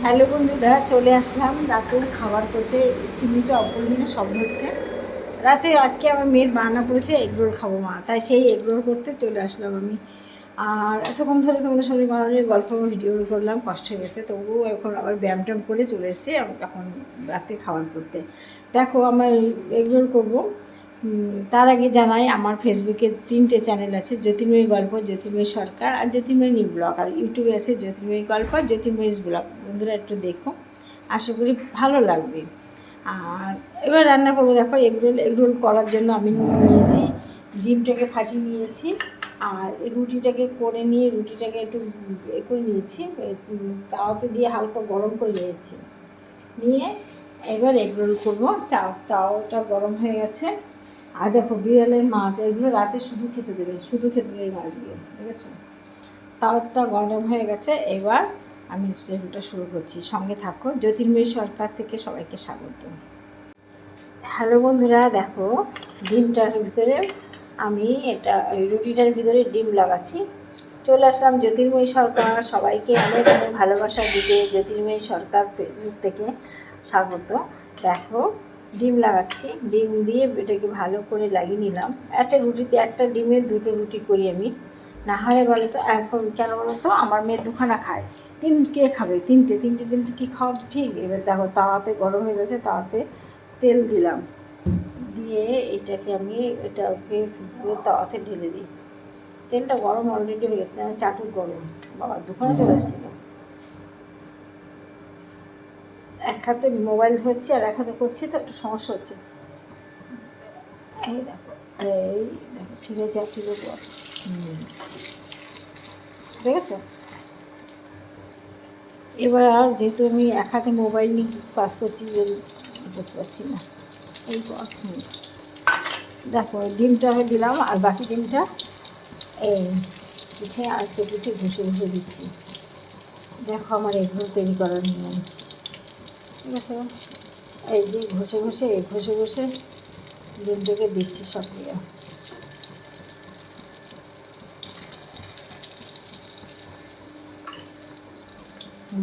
Hello বন্ধুরা, চলে আসলাম রাতের খাবার করতে। চিমনিটা অপরিমাণে শব্দ হচ্ছে। রাতে আজকে আমার মেয়ের বায়না পড়েছে এগরোল খাবো মা, তাই সেই এগরোল করতে চলে আসলাম আমি। আর এতক্ষণ ধরে তোমাদের সামনে বানানোর গল্প ভিডিও করলাম, কষ্ট হয়ে গেছে, তবুও এখন আবার ব্যায়াম ট্যাম করে চলে এসেছি এখন রাতে খাবার করতে। দেখো আমার এগরোল করবো। তার আগে জানাই আমার ফেসবুকে 3টে চ্যানেল আছে, জ্যোতির্ময়ী গল্প, জ্যোতির্ময়ী সরকার আর জ্যোতির্ময়ী নিউ ব্লগ। আর ইউটিউবে আছে জ্যোতির্ময়ী গল্প, জ্যোতির্ময়ী ব্লগ। বন্ধুরা একটু দেখো, আশা করি ভালো লাগবে। আর এবার রান্না করবো। দেখো এগরোল করার জন্য আমি নিয়েছি, ডিমটাকে ফাটিয়ে নিয়েছি, আর রুটিটাকে করে নিয়ে রুটিটাকে একটু করে নিয়েছি, তাওয়াতে দিয়ে হালকা গরম করে নিয়েছি। নিয়ে এবার এগরোল করবো। তাওয়াটা গরম হয়ে গেছে। আর দেখো বিড়ালের মাছ, এগুলো রাতে শুধু খেতে দেবে, শুধু খেতে দেবে মাছগুলো, ঠিক আছে। তাওয়াটা গরম হয়ে গেছে। এবার আমি রেসিপিটা শুরু করছি, সঙ্গে থাকো। জ্যোতির্ময়ী সরকার থেকে সবাইকে স্বাগত। হ্যালো বন্ধুরা, দেখো ডিমটার ভিতরে আমি রুটিটার ভিতরে ডিম লাগাচ্ছি। চলে আসলাম জ্যোতির্ময়ী সরকার, সবাইকে অনেক অনেক ভালোবাসা দিতে জ্যোতির্ময়ী সরকার ফেসবুক থেকে স্বাগত। দেখো ডিম লাগাচ্ছি, ডিম দিয়ে এটাকে ভালো করে লাগিয়ে নিলাম। একটা ডিমে 2টো রুটি করি আমি, না হলে বলে তো এখন কেন বলো তো, আমার মেয়ে 2খানা খায়, কে খাবে তিনটে ডিম কি খাওয়া ঠিক? এবার দেখো তাওয়াতে গরম হয়ে গেছে, তাওয়াতে তেল দিলাম, দিয়ে এটাকে পুরো তাওয়াতে ঢেলে দিই। তেলটা গরম অলরেডি হয়ে গেছে, আমি চাটুর গরম, বাবা 2খানা চলে এসেছিলো। এক হাতে মোবাইল ধরছি আর এক হাতে করছি, তো একটু সমস্যা হচ্ছে। এই দেখো ঠিক আছে, ঠিক আছে, দেখেছো? এবার আর যেহেতু আমি এক হাতে মোবাইল নিয়ে কাজ করছি, করতে পারছি না। এই দেখো ডিমটা আমি দিলাম, আর বাকি ডিমটা এই পিঠে আর পিঠে ঘষে ঘষে দিচ্ছি। দেখো আমার এগুলো তৈরি করার নিয়ম, ঠিক আছে। এই যে ঘষে ঘষে ডিমটাকে দিচ্ছি সব দিয়ে।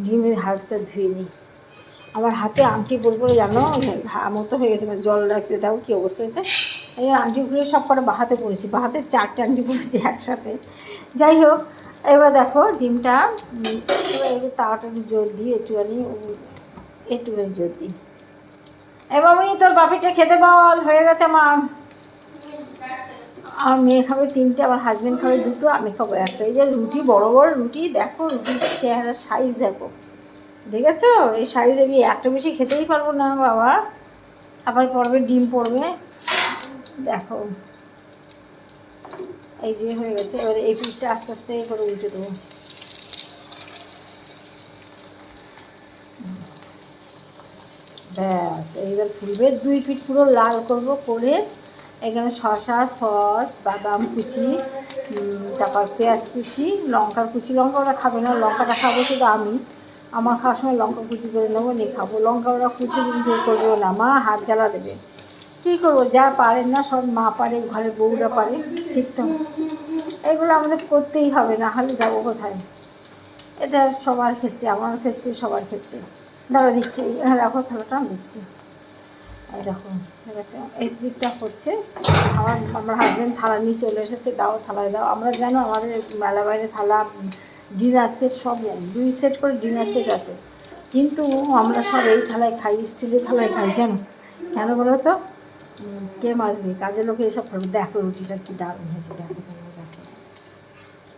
ডিমের হাতটা ধুয়ে নিই। আমার হাতে আংটি পরে জানো মতো হয়ে গেছে, জল রাখতে দাও কী অবস্থা হয়েছে। এই আংটি ঘুরে সব করে বাহাতে পড়েছি, বাহাতে 4টে আংটি পড়েছি একসাথে। যাই হোক, এবার দেখো ডিমটা, এবার একটু তাওয়াটা জোর দিই, একটুখানি জোর দিই। এবার আমি তোর বাপিটা খেতে বল, হয়ে গেছে আমার। আমার মেয়ে খাবে 3টে, আমার হাজব্যান্ড খাবে 2টো, আমি খাবো 1টা। এই যে রুটি, বড় বড় রুটি, দেখো রুটির চেহারা সাইজ দেখো, দেখেছো? এই সাইজ আমি একটা বেশি খেতেই পারবো না বাবা, আবার পড়বে ডিম পড়বে। দেখো এই যে হয়ে গেছে। এবারে এই পিঠটা আস্তে আস্তে করে উল্টে দেবো। ব্যাস, এইবার ফুলবে। 2 পিঠ পুরো লাল করব, করে এখানে শসা, সস, বাদাম কুচি, তারপর পেঁয়াজ কুচি, লঙ্কার কুচি, লঙ্কা ওরা খাবে না, লঙ্কাটা খাবো শুধু আমি। আমার খাওয়ার সময় লঙ্কা কুচি করে নেবো, নিয়ে খাবো। লঙ্কা ওরা কুচি করবেও না, মা হাত জ্বালা দেবে। কী করবো, যা পারেন না সব মা পারে, ঘরের বউরা পারে, ঠিক তো? এগুলো আমাদের করতেই হবে, না হলে যাবো কোথায়? এটা সবার ক্ষেত্রে, আমার ক্ষেত্রে, সবার ক্ষেত্রে। দাঁড়া দিচ্ছি, রাখো থালাটা, আমি দিচ্ছি। এই দেখো, ঠিক আছে, এই পিঠটা হচ্ছে। আমার হাজব্যান্ড থালা নিয়ে চলে এসেছে, দাও থালায় দাও। আমরা জানো আমাদের মেলা বাইরে থালা, ডিনার সেট সব 2 সেট করে ডিনার সেট আছে, কিন্তু আমরা সব এই থালায় খাই, স্টিলের থালায় খাই। জানো কেন বলো তো? কে মাজবে, কাজের লোকে এসব করবে। দেখো রুটিটা কি দারুণ হয়েছে, দেখো দেখো,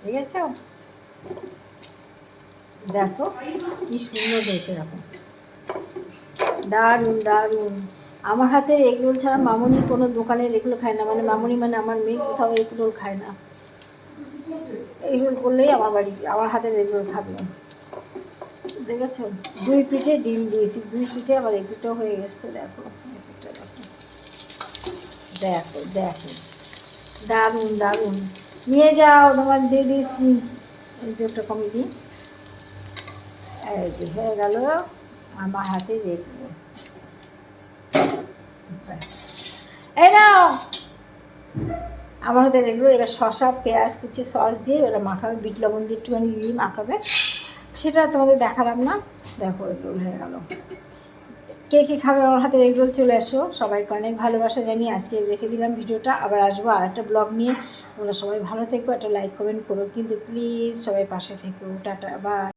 ঠিক আছে, দেখো কি সুন্দর হয়েছে, দেখো দারুণ দারুণ। আমার হাতের এগরোল ছাড়া মামুনি কোনো দোকানের এগুলো খায় না, মানে মামুনি মানে আমার মেয়ে কোথাও এগরোল খায় না। এগরোল করলেই আমার হাতের এগরোল খাবে। দেখেছো 2 পিঠে ডিম দিয়েছি, 2 পিঠে আবার এই পিঠেও হয়ে গেছে। দেখো দেখো দেখো, দারুণ দারুণ। নিয়ে যাও, তোমার দিয়ে দিয়েছি। এই জোরটা কমে দিই। এই যে হয়ে গেল আমার হাতে এগরোল। ব্যাস, এই নাও আমার হাতে এগরোল। এবার শসা, পেঁয়াজ কুচি, সস দিয়ে এবার মাখাবে, বিট লবণ দিয়ে একটুখানি দিয়ে মাখাবে। সেটা তোমাদের দেখালাম না, দেখো এগরোল হয়ে গেল। কে কে খাবে আমার হাতের এগরোল চলে আসো। সবাইকে অনেক ভালোবাসা জানিয়ে আজকে রেখে দিলাম ভিডিওটা। আবার আসবো আর একটা ব্লগ নিয়ে। তোমরা সবাই ভালো থেকো, একটা লাইক কমেন্ট করো কিন্তু প্লিজ, সবাই পাশে থেকো। Tata, by.